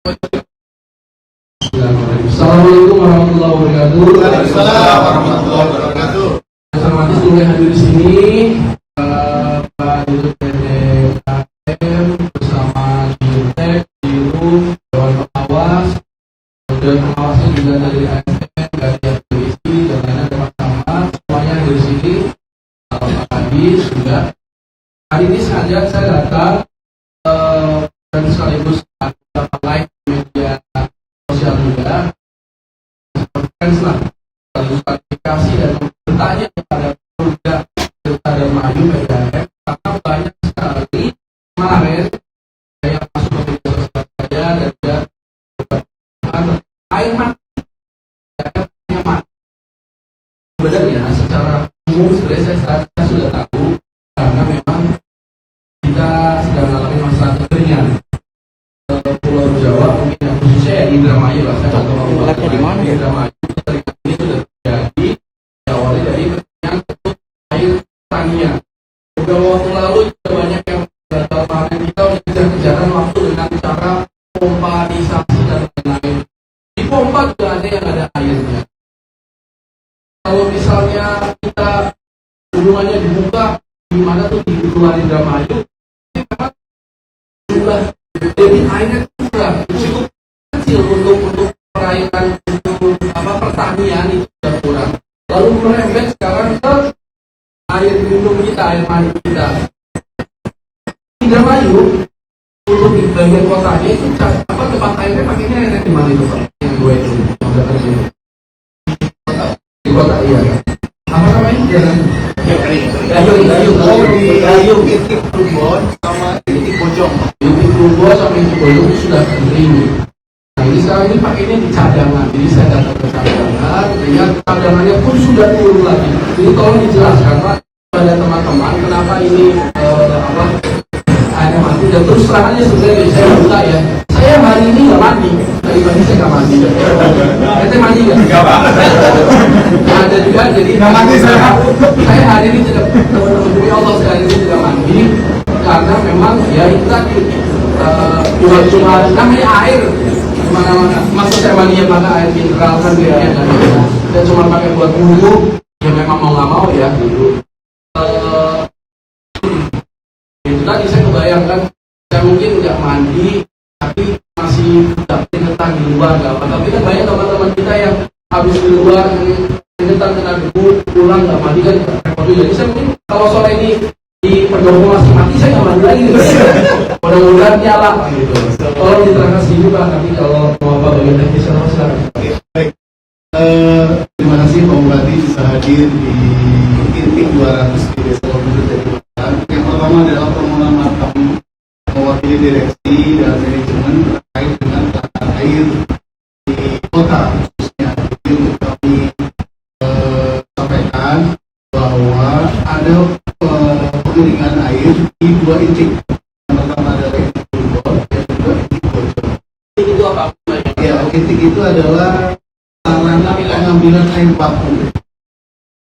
Assalamualaikum warahmatullahi wabarakatuh. Waalaikumsalam warahmatullahi wabarakatuh. Saya hormati seluruh yang hadir di sini, Pak Dirut PT KM bersama Dirtek, Dirut, Dewan Pengawas, Dewan Pengawasnya juga dari ASN, dari polisi dan lainnya dapat sama semuanya hadir di sini. Pak Kadis juga. Hari ini sengaja saya datang dan sekaligus dapat live media sosial juga. Lah, lalu klarifikasi dan bertanya kepada Polda Jawa dan Maju PDAM karena banyak sekali kemarin saya masuk ke media sosial saya dan juga air mati sebenarnya secara umum saya sudah tahu karena memang kita sedang mengalami masalah kekeringan. Pulau Jawa mungkin yang khususnya ya Indramayu lah, saya tahu kalau di mana Indramayu ini sudah terjadi awalnya dari kekeringan untuk air pertanian. Beberapa waktu lalu juga banyak yang gagal panen, kita kejar-kejaran waktu dengan cara pomparisasi dan lain-lain. Di pompa juga ada yang ada airnya. Kalau misalnya kita hubungannya dibuka di mana tuh di luar Indramayu, ini memang jumlah jadi airnya kurang, cukup kecil untuk perairan, untuk pertanian itu sudah kurang. Lalu merembet sekarang ke air minum kita, air mandi kita. Indramayu untuk di bagian kotanya itu tempat airnya pakainya airnya di mana itu Pak? Yang gue itu di kota iya. Apa namanya? Gayung. Titik Plumbon sama titik Bojong. Titik Plumbon sama titik Bojong itu sudah kering. Nah ini sekarang ini pakainya di cadangan. Jadi saya datang ke cadangan, lihat cadangannya pun sudah turun lagi. Ini tolong dijelaskan Pak pada teman-teman kenapa ini airnya mati. Dan terus terangannya sebenarnya saya buka ya. Saya hari ini nggak mandi. Tadi pagi saya nggak mandi. Saya mandi nggak? Nggak Pak. Ada juga jadi nggak mandi saya hari ini tidak teman-teman demi Allah saya hari ini tidak mandi karena memang ya itu tadi cuma namanya air mana-mana. Masa saya mandi ya pakai air mineral kan biaya dan cuma pakai buat wudhu ya memang mau nggak mau ya dulu. Itu tadi saya kebayangkan saya mungkin nggak mandi tapi masih keringetan di luar nggak apa. Tapi kan banyak teman-teman kita yang habis di luar keringetan kena debu pulang nggak mandi kan repot juga. Jadi saya mungkin kalau sore ini di pendopo masih mati saya nggak mandi lagi gitu. Mudah-mudahan nyala gitu. Tolong diterangkan sedikit Pak, nanti kalau mau apa bagian teknis silakan. Baik. Terima kasih Pak Bupati bisa hadir di titik 200 di Desa Lombudu dari Mataram. Yang pertama adalah permohonan maaf mewakili direksi dan manajemen terkait dengan tata air di kota khususnya. Jadi untuk kami sampaikan bahwa ada pengeringan air di dua intik. Yang pertama adalah intik Plumbon, yang kedua intik Bojong. Intik itu apa? Ya, intik itu adalah sarana pengambilan air baku.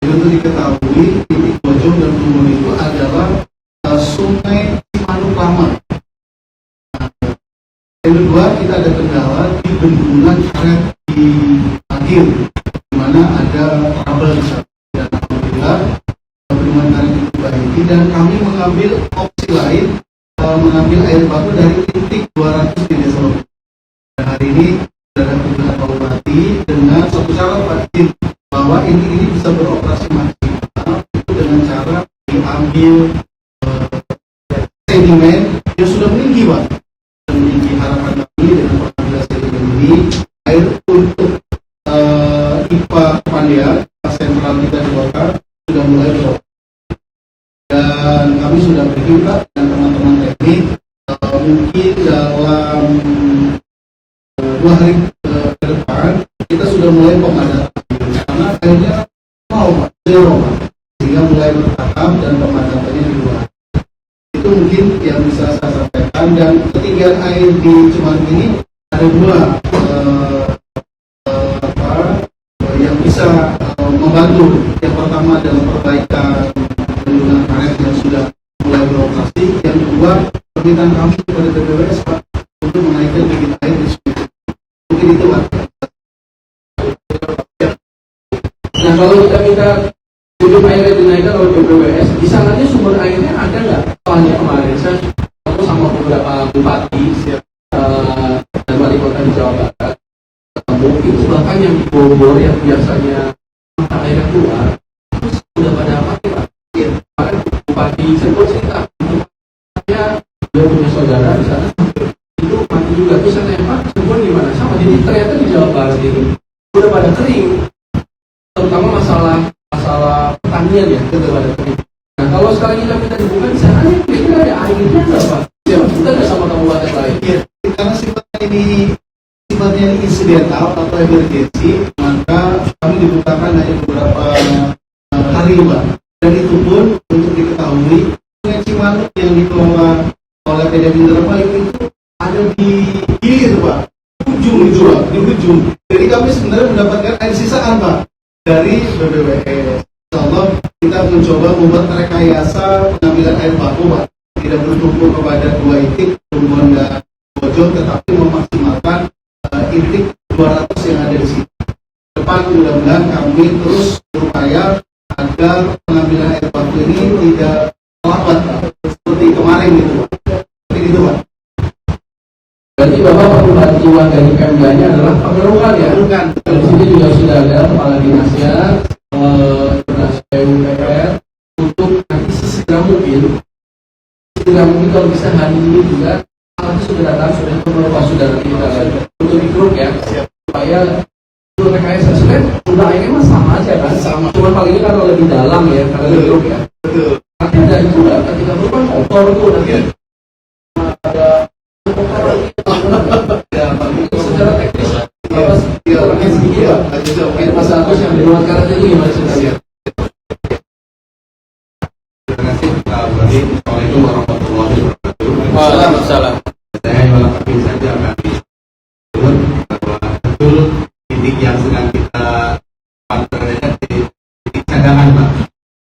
Jadi untuk diketahui, titik Bojong dan Plumbon itu adalah sungai Cimanuk Lama. Yang kedua, kita ada kendala di bendungan karet di Akhir, di mana ada kabel di sana. Dan alhamdulillah bendungan karet itu diperbaiki dan kami mengambil opsi lain, mengambil air baku dari titik 200 di Desa Lombudu. Dan hari ini sudah ada kunjungan Pak Bupati dengan satu cara Pak Din bahwa ini bisa beroperasi maksimal itu dengan cara diambil sedimen yang sudah meninggi Pak. Meninggi harapan kami dengan pengambilan sedimen ini air untuk IPA Pandia sentral kita di kota sudah mulai beroperasi. Dan kami sudah berjumpa dengan teman-teman teknik mungkin dalam 2 hari ke depan kita sudah mulai pemadatan karena airnya zero sehingga mulai bertahap dan pemadatannya di luar. Itu mungkin yang bisa saya sampaikan. Dan ketinggian air di Cimanuk ini ada 2 yang bisa membantu. Yang pertama adalah perbaikan bendungan karet yang sudah mulai beroperasi. Yang kedua, permintaan kami kepada BPWS Pak untuk menaikkan debit air di Sebelum airnya dinaikkan oleh BPWS, di sananya sumber airnya ada nggak? Soalnya kemarin saya ketemu sama beberapa bupati dan wali kota di Jawa Barat. Mungkin bahkan yang di Bogor yang biasanya mata airnya keluar, terus sudah pada mati Pak. Bahkan bupati Cirebon cerita, dia punya saudara di sana itu mati juga. Terus saya tanya, Pak, Cirebon gimana? Sama. Jadi ternyata di Jawa Barat ini udah pada kering, terutama masalah pertanian ya, udah pada kering. Nah kalau sekarang kita minta dibuka di sana, kira-kira ada airnya nggak Pak? Ya kita nggak sama kabupaten lain. Ya, karena sifatnya ini insidental atau emergency, maka kami dibukakan hanya beberapa hari Pak. Dan itu pun untuk diketahui, Sungai Cimanuk yang dikelola oleh PDAM Indramayu itu ada di hilir Pak, ujung itu Pak, di ujung. Jadi kami sebenarnya mendapatkan air sisaan Pak dari BPWS. Insyaallah kita mencoba membuat rekayasa pengambilan air baku Pak, tidak bertumpu kepada 2 itik Tumbon dan Bojong, tetapi memaksimalkan itik 200 yang ada di sini. Depan mudah-mudahan kami terus berupaya agar pengambilan air baku ini tidak terlambat seperti kemarin gitu Pak. Seperti itu Pak. Berarti Bapak membantu warga di Pemdanya adalah pengerukan ya? Bukan. Di sini juga sudah ada kepala dinasnya, PUPR, untuk nanti sesegera mungkin kalau bisa hari ini juga alatnya sudah datang, sudah beberapa sudah nanti kita untuk di grup ya, supaya untuk rekayasa sebenarnya udah airnya mah sama aja kan, sama. Cuma paling ini karena lebih dalam ya, karena lebih grup ya. Betul. Nanti ada itu nggak? Ketika grup kan kotor tuh nanti ada kotor lagi. Ya, mungkin secara teknis orangnya sedikit Pak. Air Mas Agus yang di luar karat itu gimana sebenarnya? Terima kasih Pak Budi. Assalamualaikum warahmatullahi wabarakatuh. Waalaikumsalam. Saya hanya melengkapi saja kami bahwa betul titik yang sedang kita berada di titik cadangan Pak.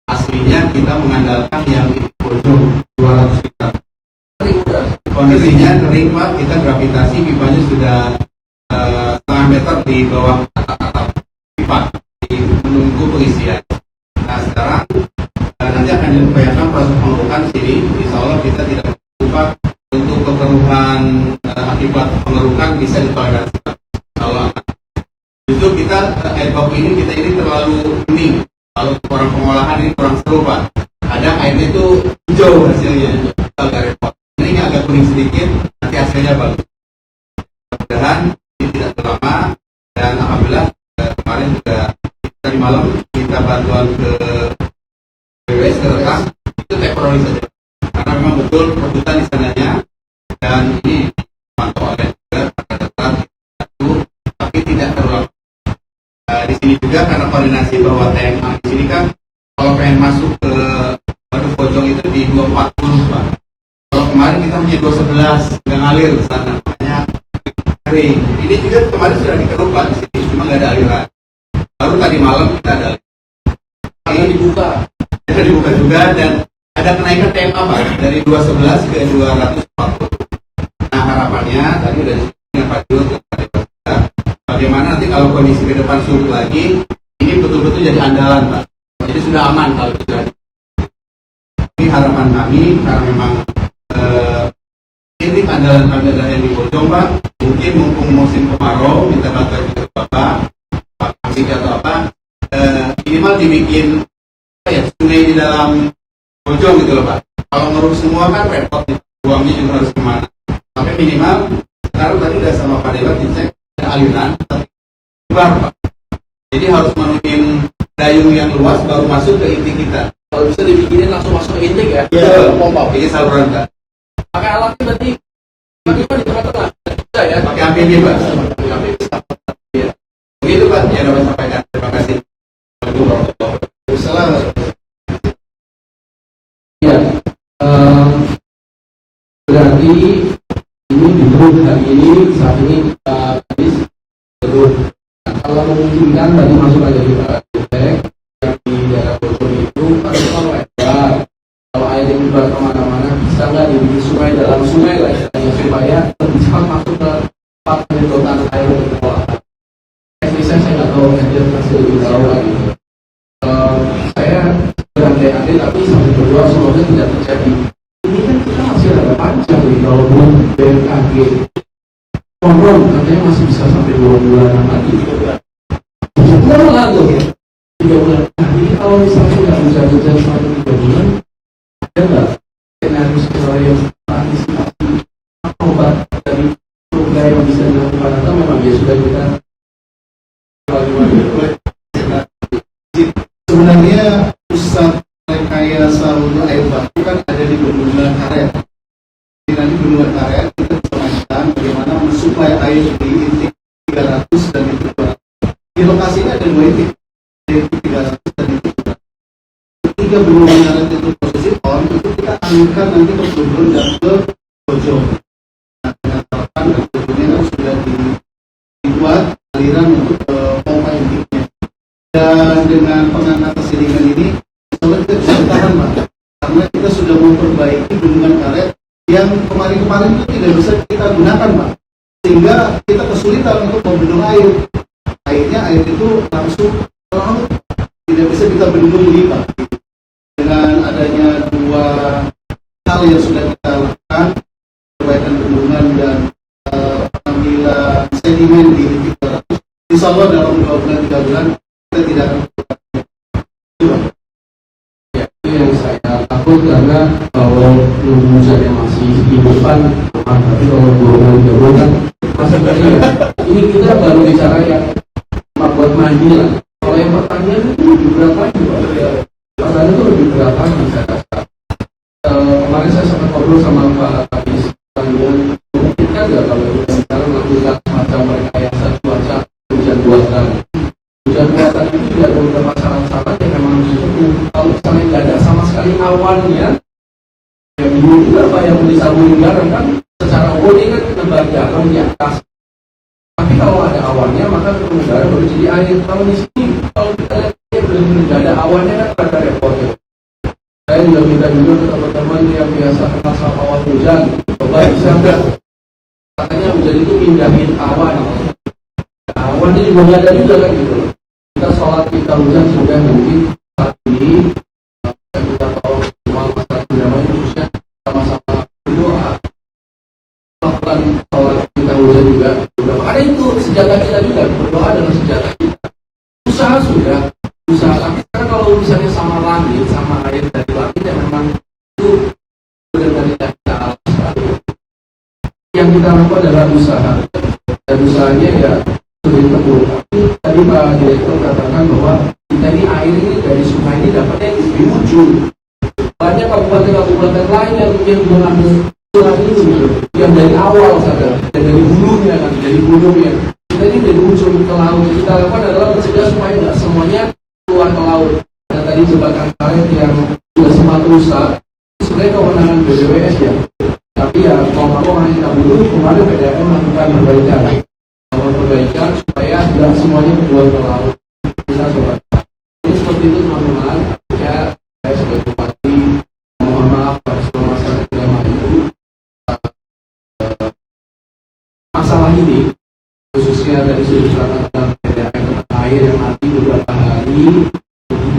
Aslinya kita mengandalkan yang titik Bojong 200 meter. Kondisinya kering Pak, kita gravitasi pipanya sudah setengah meter di bawah atap pipa menunggu pengisian. Nah sekarang nanti akan diupayakan proses pengerukan sini. Insya Allah kita tidak lupa untuk keperluan akibat pengerukan bisa ditoleransi. Kalau justru kita air baku ini terlalu bening. Kalau orang pengolahan ini kurang seru Pak. Ada airnya itu hijau hasilnya, agak repot. Ini agak kuning sedikit, nanti hasilnya bagus. Mudah-mudahan ini tidak terlama, dan alhamdulillah kemarin juga tadi malam kita bantuan ke BPWS ke rekan itu temporary saja, karena memang betul rebutan di sananya, dan ini pantau oleh juga pada satu, tapi tidak terulang. Di sini juga karena koordinasi bahwa TMA di sini kan kalau pengen masuk ke Waduk Bojong itu di 240 Pak. Kalau kemarin kita punya 211 nggak ngalir ke sana, makanya kering. Ini juga kemarin sudah dikerukan di sini, cuma nggak ada aliran. Baru tadi malam kita ada aliran dibuka juga, dan ada kenaikan TMA Pak dari 211 ke 240. Nah harapannya tadi udah disebutkan Pak Jul, bagaimana nanti kalau kondisi ke depan surut lagi, ini betul-betul jadi andalan Pak. Jadi sudah aman kalau sudah. Ini harapan kami karena memang ini andalan kami adalah yang di Bojong Pak. Mungkin mumpung musim kemarau, minta bantuan ke Bapak Kasih atau apa, minimal dibikin sungai di dalam Bojong gitu loh Pak. Kalau ngeruk semua kan repot, buangnya juga harus kemana. Tapi minimal sekarang tadi udah sama Pak Dewa dicek ada aliran, tapi keluar Pak. Jadi harus menuhin dayung yang luas baru masuk ke inti kita. Kalau bisa dibikinin langsung masuk ke intik ya? Iya, pompa, ini saluran Pak. Pakai alatnya berarti bagaimana di tengah-tengah? Bisa ya? Pakai APD Pak. Ya. Begitu Pak yang dapat sampaikan. Terima kasih. Assalamualaikum. Ya, berarti ini di grup hari ini saat ini kita habis grup. Nah, kalau memungkinkan tadi masuk aja di Pak yang di daerah Bogor itu kan lebar. Kalau air yang dibuat kemana-mana bisa nggak dibikin sungai dalam sungai lah istilahnya, supaya lebih cepat masuk ke tempat penyedotan air untuk pengolahan. Teknisnya saya nggak tahu, nanti kasih lebih tahu lagi. Saya berandai-andai tapi sampai berdoa semoga tidak terjadi. Ini kan kita masih ada panjang nih kalau belum BMKG konon katanya masih bisa sampai 2 bulan lagi. 3 bulan lalu ya. 3 bulan. Nah ini kalau misalnya nggak hujan-hujan selama 3 bulan, ada nggak skenario yang antisipasi obat dari program yang bisa dilakukan atau memang ya sudah kita sebenarnya pusat rekayasa untuk air baku kan ada di Bendungan Karet. Di nanti Bendungan Karet kita bisa mainkan bagaimana mensuplai air di intik 300 dan intik 200. Di lokasi ini ada 2 intik, intik 300 dan intik 200. Ketika Bendungan Karet itu posisi on, itu kita alirkan nanti ke Bendungan dan ke Bojong. Nah, dengan harapan dan tentunya kan sudah dibuat aliran untuk pompa intiknya. Dan dengan pengangkatan sedimen ini soalnya kita bisa bertahan Pak, karena kita sudah memperbaiki bendungan karet yang kemarin-kemarin itu tidak bisa kita gunakan Pak, sehingga kita kesulitan untuk membendung air itu langsung ke laut, tidak bisa kita bendung lagi Pak. Dengan adanya 2 hal yang sudah kita lakukan, perbaikan bendungan dan pengambilan sedimen di titik 300, insya Allah dalam 2 bulan 3 bulan kita tidak akan ya, itu yang saya takut karena kalau hujannya masih di depan tapi kalau 2 bulan 3 bulan kan masih banyak ya. Ini kita baru bicara yang buat mandi lah. Kalau yang pertanian itu lebih berat lagi pertanian itu lebih berat lagi saya rasa. Kemarin saya sempat ngobrol sama Pak Kadis pertanian, mungkin kan nggak kalau kita sekarang melakukan semacam rekayasa cuaca hujan buatan. Hujan buatan itu tidak ada beberapa syarat-syarat yang memang harus. Kalau misalnya nggak ada sama sekali awannya, ya bingung juga Pak yang beli sabun garam kan secara umum ini kan nebar garam di atas. Tapi kalau ada awannya maka turun garam baru jadi air. Kalau di sini kalau kita lihat benar-benar nggak ada awannya kan ada repotnya. Saya juga minta juga ke teman-teman yang biasa kenal sama awan hujan, coba bisa nggak? Katanya hujan itu pindahin awan. Nah, awannya juga nggak ada juga kan gitu. Kita sholat kita hujan sudah mungkin saat ini kita tahu semua masyarakat Indonesia khususnya sama-sama berdoa melakukan sholat kita hujan juga. Ada itu senjata kita juga, berdoa adalah senjata kita. Usaha sudah, usaha. Tapi sekarang kalau misalnya sama langit, sama air dari langit yang memang itu benar-benar tidak kita alami. Yang kita lakukan adalah usaha, dan usahanya ya sudah ditempuh. Tapi tadi Pak Direktur katakan bahwa kita ini air ini dari sungai ini dapatnya di ujung. Banyak kabupaten-kabupaten lain yang mengambil sungai ini yang dari awal saja, dan dari hulunya kan, dari hulunya. Kita ini dari ujung ke laut. Kita lakukan adalah mencegah supaya tidak semuanya keluar ke laut. Dan tadi jembatan karet yang sudah sempat rusak, sebenarnya kewenangan BPWS ya. Tapi ya mau hanya kita butuh kemarin PDAM melakukan perbaikan supaya tidak semuanya keluar ke laut. Kita coba. Jadi seperti itu teman-teman. Ya saya sebagai bupati mohon maaf pada semua masyarakat yang itu. Masalah ini khususnya dari sudut pandang PDAM tentang air yang mati beberapa hari di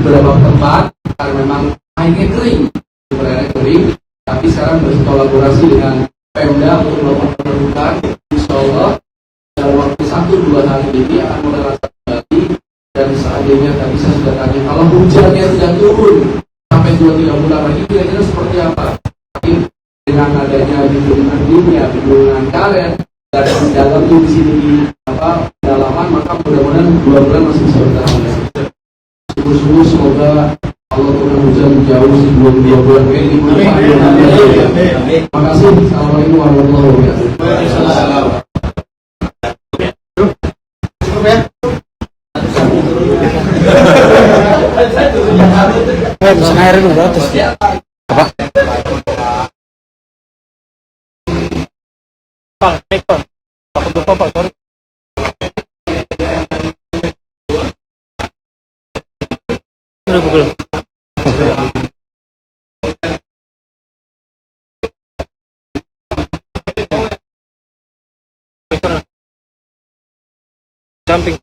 beberapa tempat karena memang airnya kering, sebenarnya kering. Tapi sekarang berkolaborasi dengan Pemda untuk melakukan pengerukan. Insya Allah dalam waktu 1-2 hari ini akan mulai rasa kembali. Dan seandainya tadi saya sudah tanya kalau hujannya tidak turun sampai 2-3 bulan lagi kira-kira seperti apa? Tapi dengan adanya bendungan dunia, bendungan karet dan dalam tuh di sini di pedalaman, maka mudah-mudahan 2 bulan masih bisa bertahan. Syukur-syukur semoga Allah turun hujan jauh sebelum 2 bulan ini. Terima kasih. Assalamualaikum warahmatullahi wabarakatuh. cukup ya. Pesan air itu berapa? Apa? Pak, Pak. Aku lupa Pak, sorry. Belum. Jumping.